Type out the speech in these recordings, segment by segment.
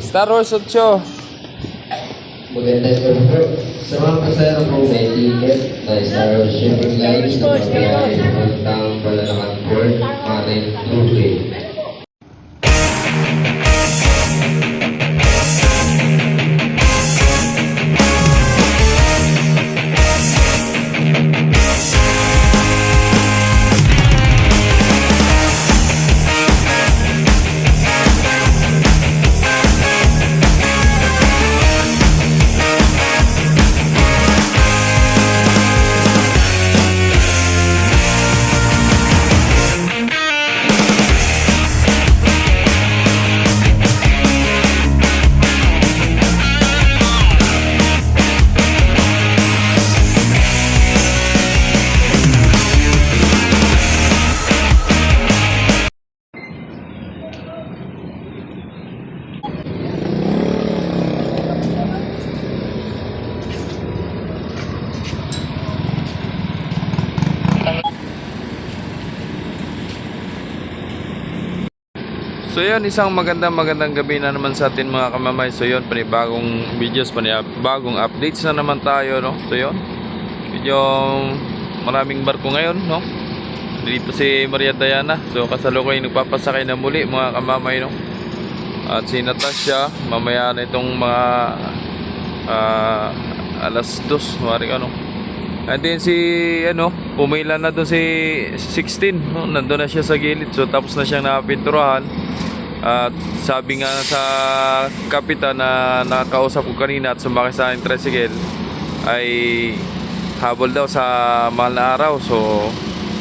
Star Wars 8. Magandang gabi po. Sa mga pasahero pong may ticket na Star Wars Shipping Line sa pagbiyahe papuntang Balanakan Port, Marin, Lubid. So yun, isang magandang gabi na naman sa atin mga kamamay. So yun, panibagong videos, panibagong updates na naman tayo, no? So yun, medyo maraming barko ngayon, no? Dito si Maria Diana. So kasalukuyan nagpapasakay na muli mga kamamay, no? At si Natasha, mamaya na itong mga alas 2, maring ano. And then si pumila na doon si 16, no? Nandun na siya sa gilid. So tapos na siyang napinturahan. At sabi nga sa kapitan na nakakausap ko kanina at sumakay sa aking tricycle ay habol daw sa mahal na araw. So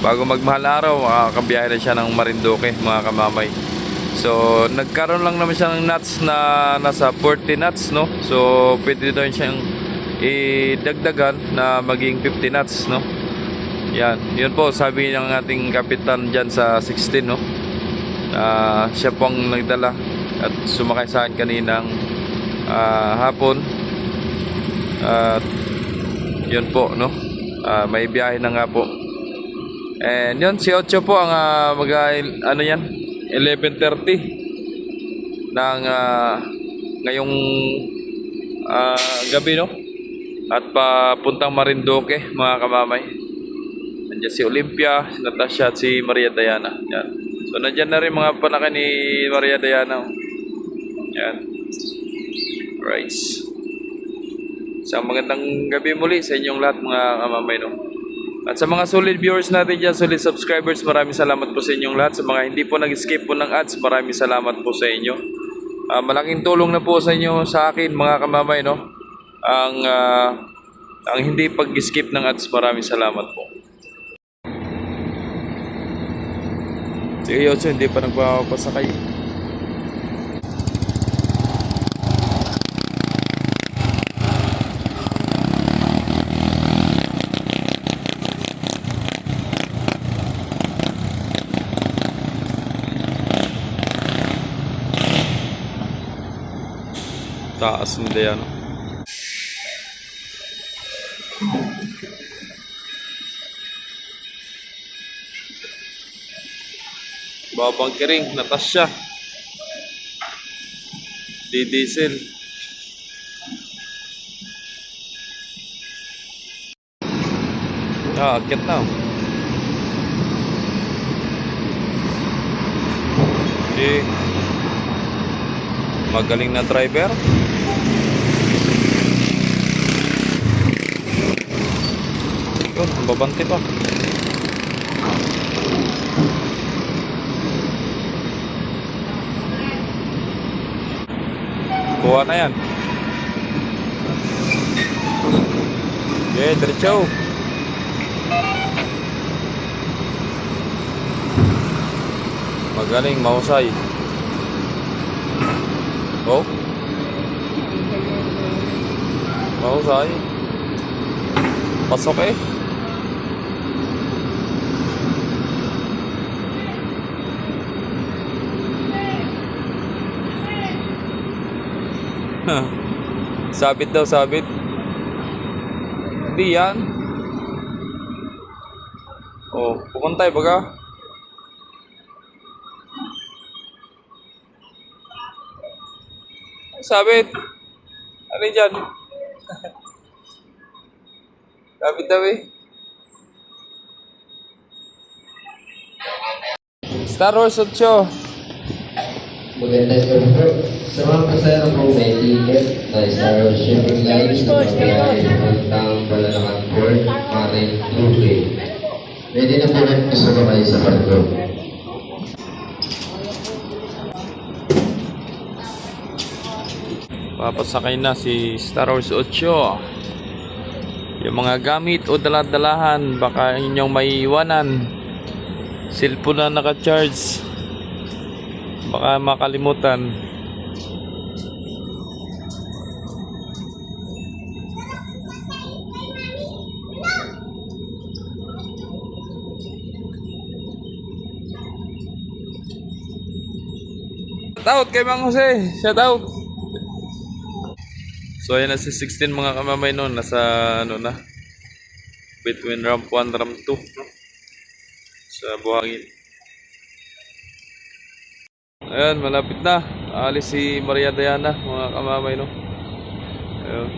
bago magmahal na araw, makakabiyahe na siya ng Marinduque mga kamamay. So nagkaroon lang naman siya ng knots na nasa 40 knots, no? So pwede daw siyang idagdagan na maging 50 knots, no? Yun po sabi ng ating kapitan dyan sa 16, no? Siya pong nagdala at sumakay sa akin kaninang hapon. At yun po, no? May biyahe na nga po. And yun, si Ocho po ang ano yan, 11:30 ng ngayong gabi, no? At papuntang Marinduque mga kamamay. Nandiyan si Olympia, si Natasha at si Maria Diana. Yan. So nandiyan na rin mga panaka ni Maria Diana. Yan. Right. Isang magandang gabi muli sa inyong lahat mga kamamay, no? At sa mga solid viewers natin dyan, solid subscribers, maraming salamat po sa inyong lahat. Sa mga hindi po nag-skip po ng ads, maraming salamat po sa inyo. Malaking tulong na po sa inyo, sa akin mga kamamay, no? Ang hindi pag-skip ng ads, maraming salamat po. Sige Yotso, hindi pa nagpapasakay. Taas mo yan. Babang kiring, Natasha. Di diesel. Akit na. Magaling na driver. Yun, babante pa. Kuha na yan. Okay, diretso. Magaling, mahusay. Oh. Mahusay. Pasok eh. Sabit daw, sabit. Hindi yan. Oh, pukuntay baga. Sabit. Ano yun dyan? Sabit daw eh. Star Wars 8. Magandang gabi po. Sa mga pasahero pong may ticket na Star Wars Shipping Line na mabiyahe papuntang Balanakan Port, Marin, Lube. Pwede na po rin sumakay sa barko. Papasakay na si Star Wars 8. Yung mga gamit o daladalahan, baka inyong maiiwanan. Cellphone na naka-charge. Baka makalimutan. Shout out kay Mang Jose. Shout out. So ayan na si 16 mga kamamay noon. Nasa ano na. Between ramp 1 ramp 2. No? Sa buhangin. Ayan, malapit na. Aalis si Maria Diana, mga kamamay, no? Ayun.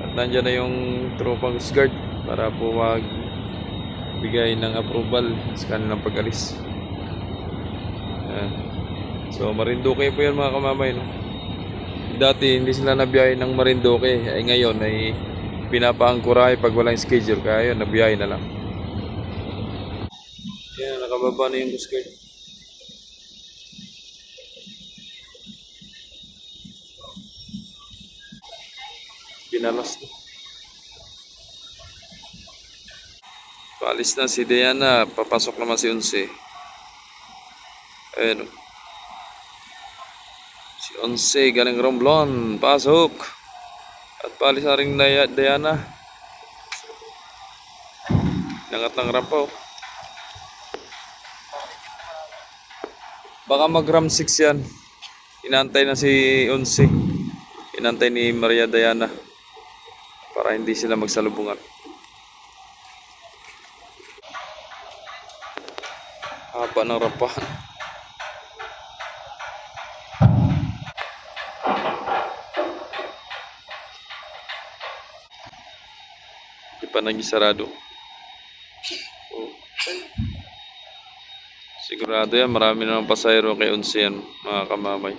At nandyan na yung tropang guard para po magbigay ng approval sa kanilang pag-alis. Ayan. So, Marinduque po yan, mga kamamay, no? Dati, hindi sila nabiyahe ng Marinduque. Ay ngayon, ay pinapaangkurahe pag walang schedule. Kaya yun, nabiyahe na lang. Ayan, nakababa na yung guard. Pinalas na. Paalis na si Diana. Papasok naman si Onse. Ayan. Si Onse galing Romblon. Pasok. At paalis na rin Diana. Nangat ng rampaw. Baka mag ram 6 yan. Inantay na si Onse. Inantay ni Maria Diana. Para hindi sila magsalubungan. Haba ng rampahan. Hindi pa nagisarado. Oh. Sigurado yan, marami naman pasahero kay Onse yan, mga kamamay.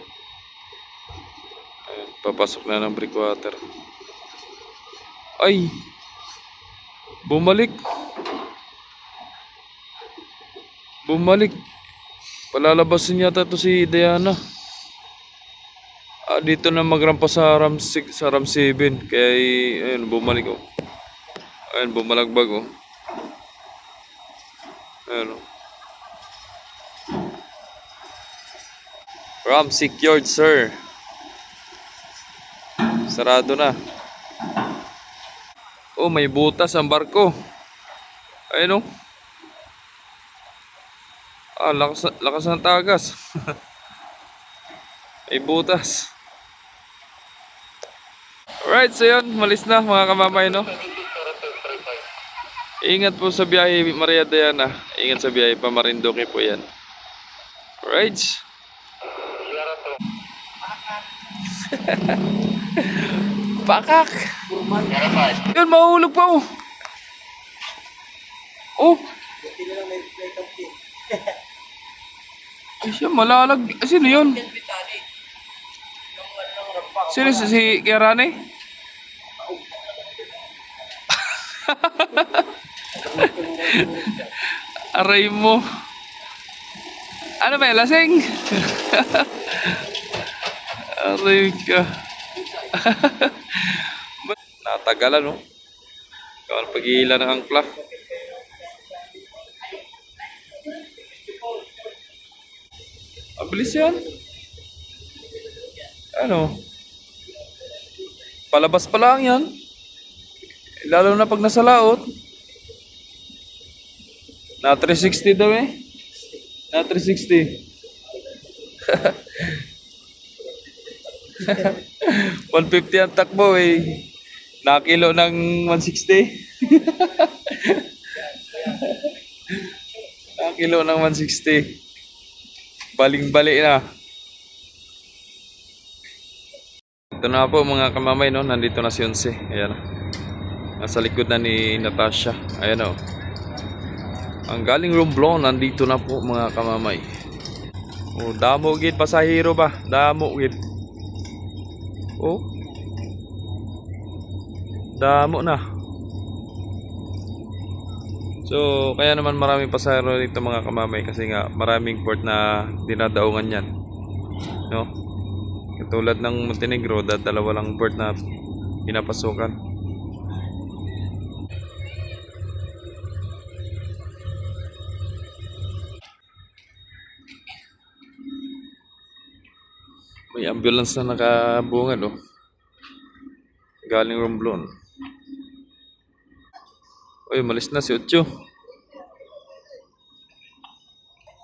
Ayun, papasok na ng breakwater. Ay! Bumalik! Bumalik! Palalabasin yata to si Diana. Dito na magrampa sa RAM 6, sa RAM 7. Kaya ayun, bumalik oh. Ayun, bumalagbag oh. Ayun oh. RAM secured, sir. Sarado na. Oh, may butas ang barko. Ayun oh. Lakas ng tagas. May butas. Alright, so yun, malis na mga kamamay, no? Ingat po sa biyahe, Maria Diana. Ingat sa biyahe, pa Marinduque po yan. Alright. Pakak! Yun, mahulog pa oh. Oh! Ay siya, malalag. Sino yun? Sino si Kiarane? Aray mo. Ano ba, lasing? Aray ka. Natagalan, no? Kawal pag-iila ng angkla. Mabilis yan. Ano? Palabas pa lang yan. Lalo na pag nasa laot. Na 360 daw eh. Na 360. 150 ang takbo eh. Nakilo ng 160. Nakilo ng 160. Baling-bali na. Ito na po mga kamamay, no? Nandito na si Onse. Ayan. Nasa likod na ni Natasha. Ayan o. Ang galing Romblon, nandito na po mga kamamay. Oh, damo gid pasahero ba? Damo gid. Oh. Damo na. So, kaya naman maraming pasahero dito mga kamamay kasi nga maraming port na dinadaungan yan. No? Katulad ng Montenegro, dalawa lang port na pinapasukan. May ambulance na nakabungad oh. Galing Romblon. Uy, malis na si Ocho.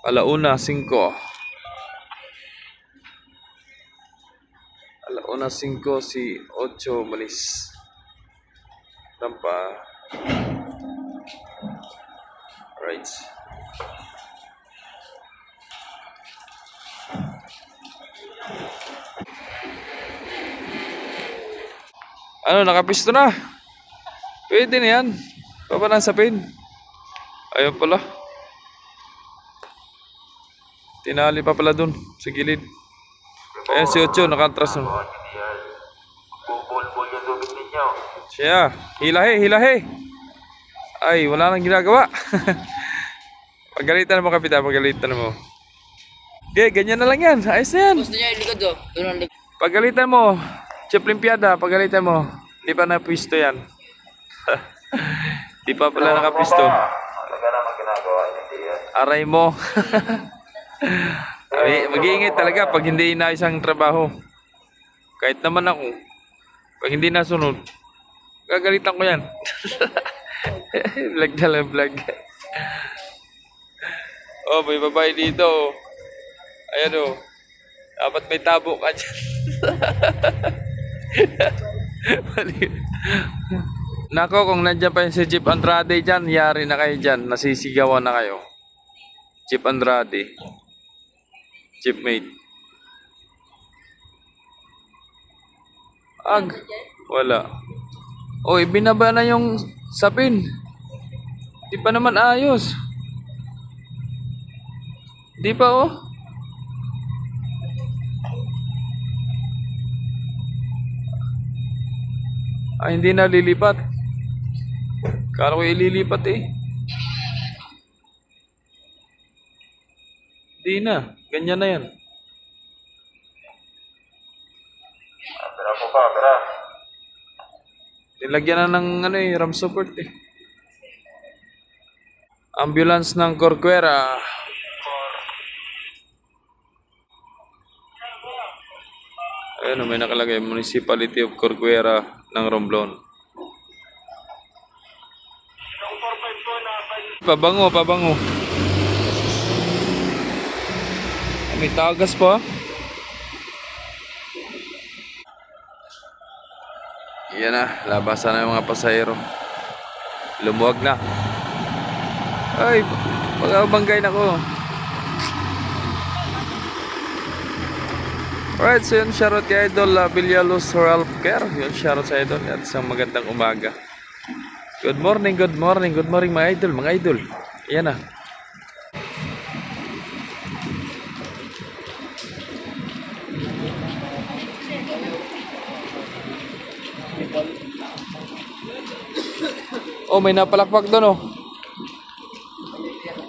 1:05. 1:05 si Ocho malis. Rampa. Right. Ano, nakapisto na? Pwede na yan. Baba na sa pin. Ayun pala. Tinali pa pala dun sa gilid. Ayan si Ocho, nakatras na. Bubol-bol yung tubig ninyo. Siya, hilahe, hilahe. Ay, wala nang ginagawa. Pagalitan mo, kapitan, pagalitan mo. Okay, ganyan na lang yan. Ayos na yan. Gusto niya ilikod oh. Doon ang likod. Pagalitan mo. Chip Limpiada, pagalitan mo. Di pa napisto yan. Di pa pala nakapisto. Talaga naman ginagawa niya diyan. Aray mo. Mag-iingit talaga pag hindi inayos ang trabaho. Kahit naman ako. Pag hindi nasunod, gagalitan ko yan. Vlog na lang vlog. Oh, may babae dito. Ayan o. Dapat may tabo ka dyan. Nako, kung nandiyan pa yung si Jeep Andrade dyan, yari na kayo dyan. Nasisigawan na kayo. Jeep Andrade. Jeepmate. Wala. Oh, ibinaba na yung sapin. Di pa naman ayos. Di pa oh. Ay, hindi na lilipat. Kala ko ililipat eh. Di na. Ganyan na yan. Pera po pa, pera. Nilagyan na ng ano eh, ram support eh. Ambulance ng Corcuera. Ayun, may nakalagay Municipality of Corcuera ng Romblon. Pabango, pabango. May tagas pa. Yan na, labasan na yung mga pasahero. Lumuwag na. Ay, pag-abanggay na ko. Alright, so yun, shoutout kay Idol Villalos Oral Care. Yun, shoutout sa Idol at isang magandang umaga. Good morning, good morning, good morning mga idol, mga idol. Yan na. Oh, may napalakpak doon oh.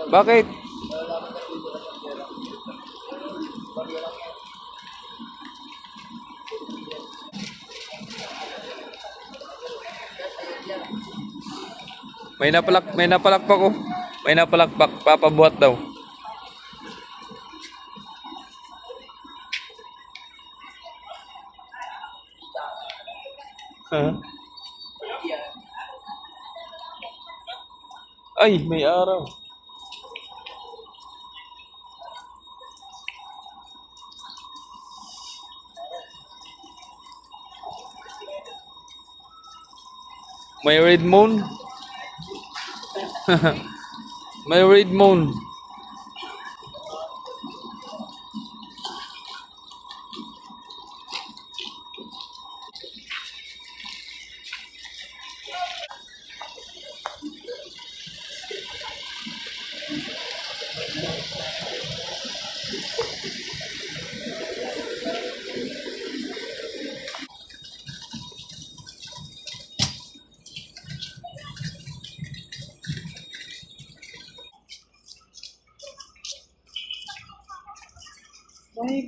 Bakit? May napalakpak oh. May napalakpak, papabuhat daw. Huh? Ay, may araw. May red moon. May red moon.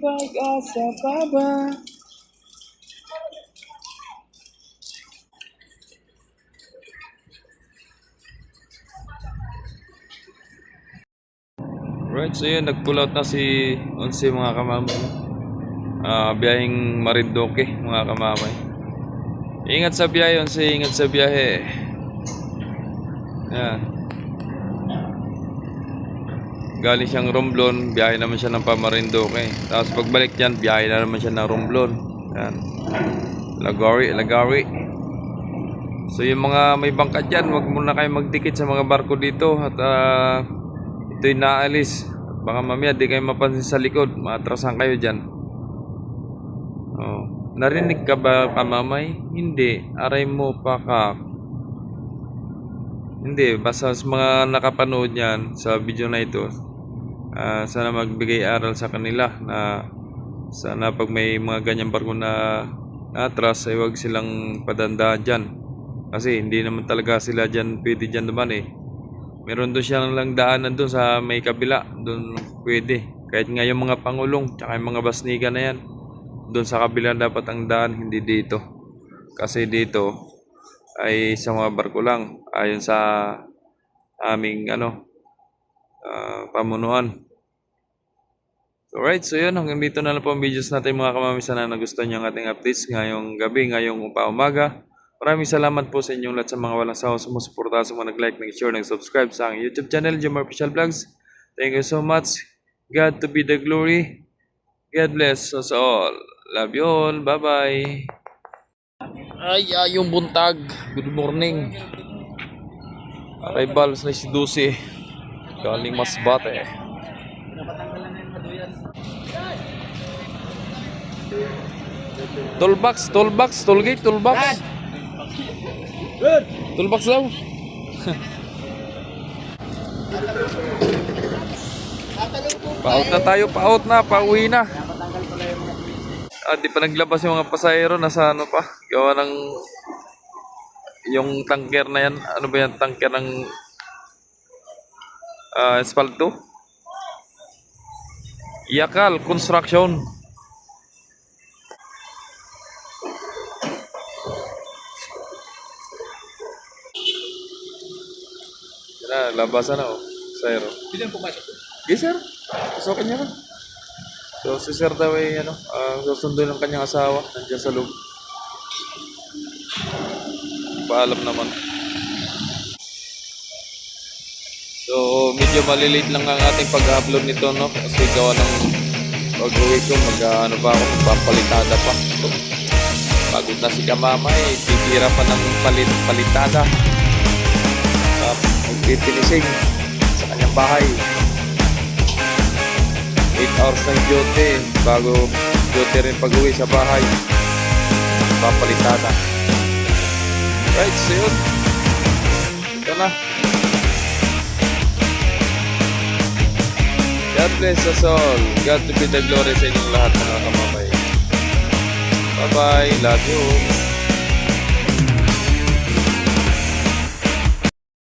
pag-asa pa ba? Right, so yun, nag-pull out na si Onse mga kamamay. Biyaheng Marinduque mga kamamay. Ingat sa biyahe, Onse, ingat sa biyahe. Yan. Galing siyang Romblon, biyahe naman siya ng Pamarinduque. Tapos pagbalik niyan, biyahe na naman siya ng Romblon. Yan. Lagari. So yung mga may bangka dyan, wag muna kayo magdikit sa mga barko dito. At ito'y naalis. Baka mamaya di kayo mapansin sa likod, maatrasan kayo dyan. Oh. Narinig ka ba, kamamay? Hindi. Aray mo pa ka. Hindi. Basta sa mga nakapanood yan sa video na ito, sana magbigay aral sa kanila na sana pag may mga ganyang barko na atras ay wag silang padandaan dyan. Kasi hindi naman talaga sila dyan pwede dyan naman eh. Meron doon siyang lang daanan doon sa may kabila. Doon pwede. Kahit nga yung mga pangulong tsaka yung mga basnika na yan, doon sa kabila dapat ang daan, hindi dito. Kasi dito ay sa mga barko lang. Ayon sa aming pamunuan. Alright, so yun. Hanggang dito na lang po ang videos natin mga kamami. Sana nagustuhan nyo ang ating updates ngayong gabi, ngayong umaga. Maraming salamat po sa inyong lahat sa mga walang sawa sumusuporta, sa mga nag-like, nag-share, nag-subscribe sa aking YouTube channel, Jomar Official Vlogs. Thank you so much. God to be the glory. God bless us all. Love you all. Bye-bye. Ay, yung buntag. Good morning. Arrivals na si Dusi. Galing Masbate. Toolbox, tollgate, toolbox. Toolbox daw. Paut na tayo, pauwi na. Di pa naglabas yung mga pasahero, nasa ano pa, gawa ng yung tanker na yan. Ano ba yan, tanker ng espalto? Yakal Construction. Labasan na Sayro. Bilang pumasok. Yes sir. Pasokin niya ka. So si sir daw ay susundo ng kanyang asawa. Nandiyan sa loob. Paalam naman. So medyo malilate lang ang ating pag-upload nito kasi gawa ng pag-uwi ko pa ako, magpapalitada pa. So, pagod na si kamamay, titira pa ng palitada. Magpipinising sa kanyang bahay. 8 hours ng duty bago duty rin pag-uwi sa bahay. Papalitada. Right, so yun. Ito na. God bless us all. God to be the glory sa inyong lahat mga kamamay. Bye bye. Love you.